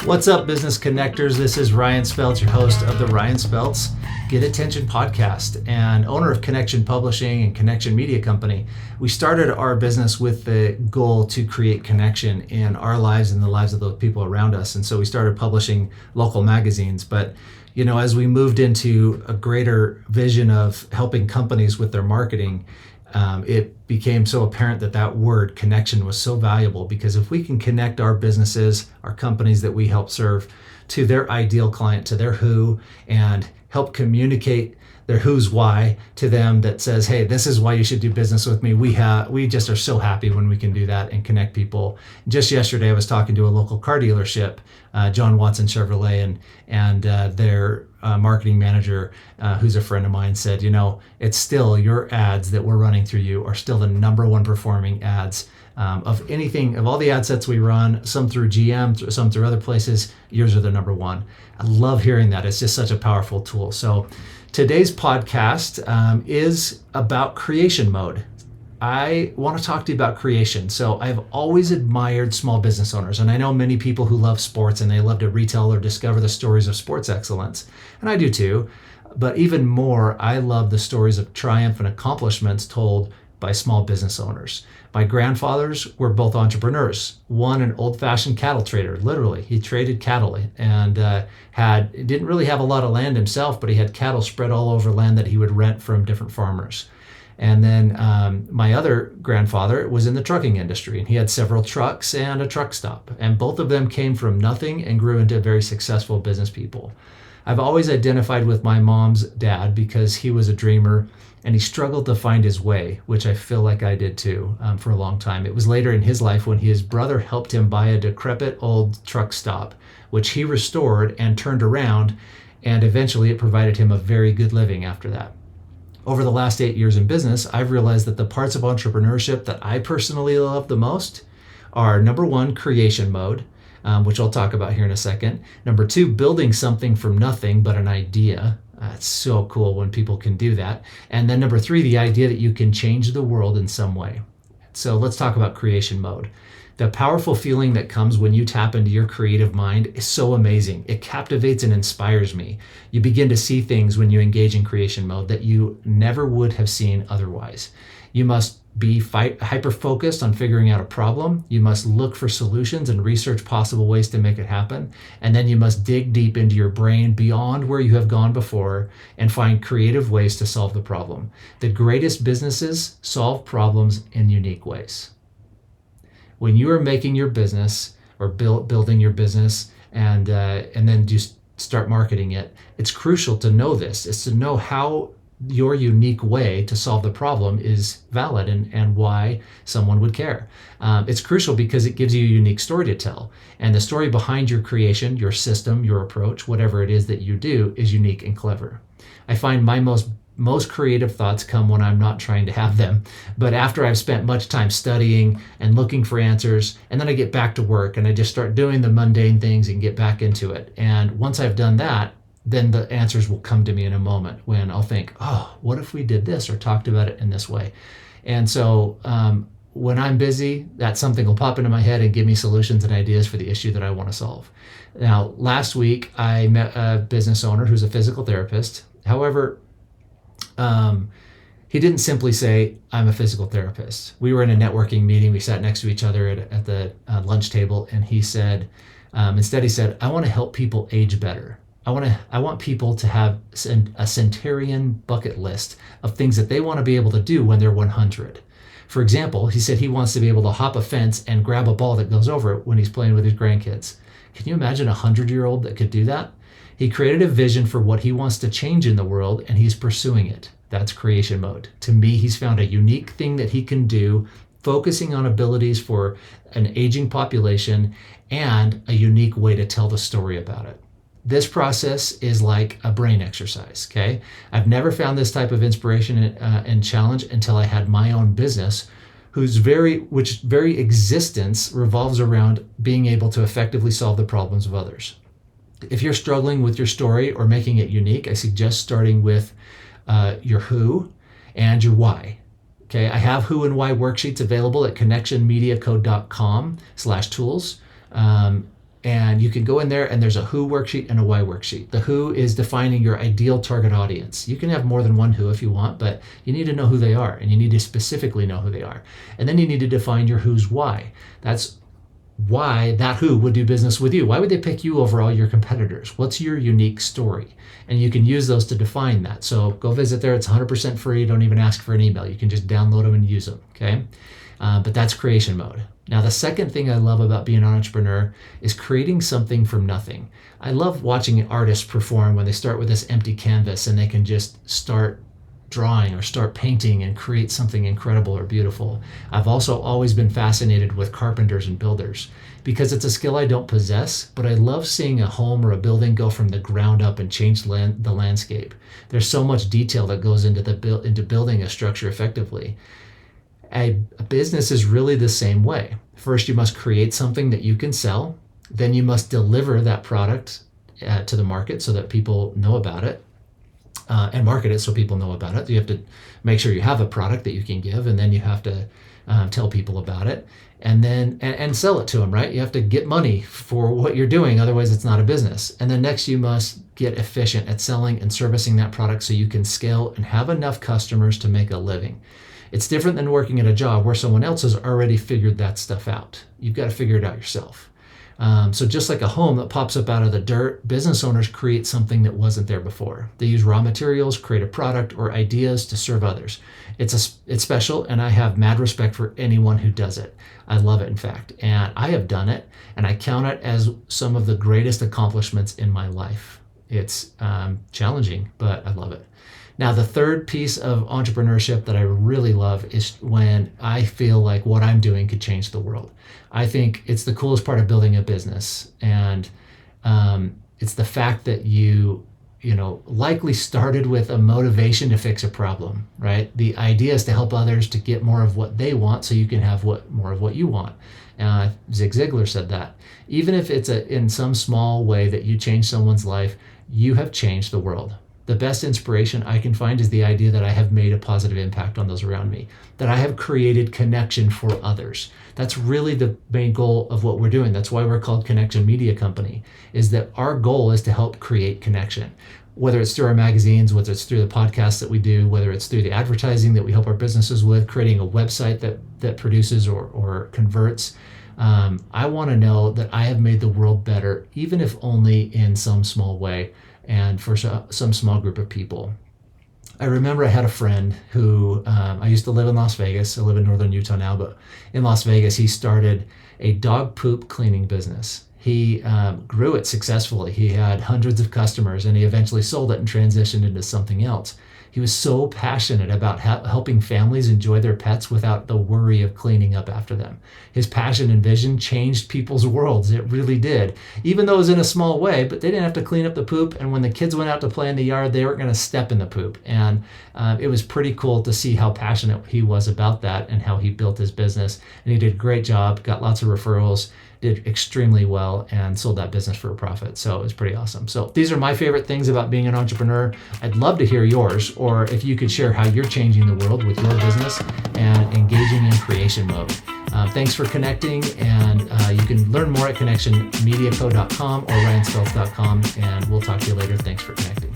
What's up, business connectors? This is Ryan Speltz, your host of the Ryan Speltz Get Attention podcast and owner of Connection Publishing and Connection Media Company. We started our business with the goal to create connection in our lives and the lives of the people around us. And so we started publishing local magazines. But, you know, as we moved into a greater vision of helping companies with their marketing, it became so apparent that word connection was so valuable, because if we can connect our businesses, our companies that we help serve, to their ideal client, to their who, and help communicate their who's why to them, that says, hey, this is why you should do business with me. We just are so happy when we can do that and connect people. Just yesterday, I was talking to a local car dealership, John Watson Chevrolet, and their marketing manager, who's a friend of mine, said, you know, it's still your ads that we're running through you are still the number one performing ads of anything, of all the ad sets we run, some through GM, some through other places. Yours are the number one. I love hearing that. It's just such a powerful tool. So today's podcast is about creation mode. I want to talk to you about creation. So I've always admired small business owners, and I know many people who love sports and they love to retell or discover the stories of sports excellence, and I do too. But even more, I love the stories of triumph and accomplishments told by small business owners. My grandfathers were both entrepreneurs. One, an old-fashioned cattle trader, literally. He traded cattle and didn't really have a lot of land himself, but he had cattle spread all over land that he would rent from different farmers. And then my other grandfather was in the trucking industry, and he had several trucks and a truck stop. And both of them came from nothing and grew into very successful business people. I've always identified with my mom's dad because he was a dreamer and he struggled to find his way, which I feel like I did too for a long time. It was later in his life when his brother helped him buy a decrepit old truck stop, which he restored and turned around, and eventually it provided him a very good living after that. Over the last 8 years in business, I've realized that the parts of entrepreneurship that I personally love the most are, number one, creation mode, which I'll talk about here in a second. Number two, building something from nothing but an idea. It's so cool when people can do that. And then number three, the idea that you can change the world in some way. So let's talk about creation mode. The powerful feeling that comes when you tap into your creative mind is so amazing. It captivates and inspires me. You begin to see things when you engage in creation mode that you never would have seen otherwise. You must be hyper-focused on figuring out a problem. You must look for solutions and research possible ways to make it happen. And then you must dig deep into your brain beyond where you have gone before and find creative ways to solve the problem. The greatest businesses solve problems in unique ways. When you are making your business or building your business and then just start marketing it, it's crucial to know this. It's to know how your unique way to solve the problem is valid and why someone would care. It's crucial because it gives you a unique story to tell. And the story behind your creation, your system, your approach, whatever it is that you do, is unique and clever. I find my most creative thoughts come when I'm not trying to have them, but after I've spent much time studying and looking for answers, and then I get back to work and I just start doing the mundane things and get back into it. And once I've done that, then the answers will come to me in a moment when I'll think, oh, what if we did this or talked about it in this way? And so when I'm busy, that something will pop into my head and give me solutions and ideas for the issue that I want to solve. Now, last week, I met a business owner who's a physical therapist. However, he didn't simply say, I'm a physical therapist. We were in a networking meeting. We sat next to each other at the lunch table, and he said, instead he said, I want to help people age better. I want people to have a centenarian bucket list of things that they want to be able to do when they're 100. For example, he said he wants to be able to hop a fence and grab a ball that goes over it when he's playing with his grandkids. Can you imagine a 100-year-old that could do that? He created a vision for what he wants to change in the world, and he's pursuing it. That's creation mode. To me, he's found a unique thing that he can do, focusing on abilities for an aging population and a unique way to tell the story about it. This process is like a brain exercise, okay? I've never found this type of inspiration and challenge until I had my own business, which very existence revolves around being able to effectively solve the problems of others. If you're struggling with your story or making it unique, I suggest starting with your who and your why. Okay, I have who and why worksheets available at connectionmediacode.com/tools. And you can go in there and there's a who worksheet and a why worksheet. The who is defining your ideal target audience. You can have more than one who if you want, but you need to know who they are and you need to specifically know who they are. And then you need to define your who's why. That's why that who would do business with you. Why would they pick you over all your competitors? What's your unique story? And you can use those to define that. So go visit there. It's 100% free. Don't even ask for an email. You can just download them and use them. Okay. But that's creation mode. Now, the second thing I love about being an entrepreneur is creating something from nothing. I love watching artists perform when they start with this empty canvas and they can just start drawing or start painting and create something incredible or beautiful. I've also always been fascinated with carpenters and builders because it's a skill I don't possess, but I love seeing a home or a building go from the ground up and change the landscape. There's so much detail that goes into building a structure effectively. A business is really the same way. First, you must create something that you can sell. Then you must deliver that product to the market so that people know about it and market it so people know about it. You have to make sure you have a product that you can give, and then you have to tell people about it and then and sell it to them, right? You have to get money for what you're doing. Otherwise, it's not a business. And then next, you must get efficient at selling and servicing that product so you can scale and have enough customers to make a living. It's different than working at a job where someone else has already figured that stuff out. You've got to figure it out yourself. So just like a home that pops up out of the dirt, business owners create something that wasn't there before. They use raw materials, create a product or ideas to serve others. It's special, and I have mad respect for anyone who does it. I love it, in fact. And I have done it, and I count it as some of the greatest accomplishments in my life. It's challenging, but I love it. Now, the third piece of entrepreneurship that I really love is when I feel like what I'm doing could change the world. I think it's the coolest part of building a business. And it's the fact that you likely started with a motivation to fix a problem, right? The idea is to help others to get more of what they want so you can have more of what you want. Zig Ziglar said that. Even if it's in some small way that you change someone's life, you have changed the world. The best inspiration I can find is the idea that I have made a positive impact on those around me, that I have created connection for others. That's really the main goal of what we're doing. That's why we're called Connection Media Company, is that our goal is to help create connection. Whether it's through our magazines, whether it's through the podcasts that we do, whether it's through the advertising that we help our businesses with, creating a website that produces or converts. I want to know that I have made the world better, even if only in some small way, and for some small group of people. I remember I had a friend who, I used to live in Las Vegas. I live in northern Utah now, but in Las Vegas, he started a dog poop cleaning business. He grew it successfully. He had hundreds of customers, and he eventually sold it and transitioned into something else. He was so passionate about helping families enjoy their pets without the worry of cleaning up after them. His passion and vision changed people's worlds. It really did. Even though it was in a small way, but they didn't have to clean up the poop. And when the kids went out to play in the yard, they weren't going to step in the poop. And it was pretty cool to see how passionate he was about that and how he built his business. And he did a great job, got lots of referrals, did extremely well, and sold that business for a profit. So it was pretty awesome. So these are my favorite things about being an entrepreneur. I'd love to hear yours, or if you could share how you're changing the world with your business and engaging in creation mode. Thanks for connecting, and you can learn more at connectionmediaco.com or ryanspeltz.com, and we'll talk to you later. Thanks for connecting.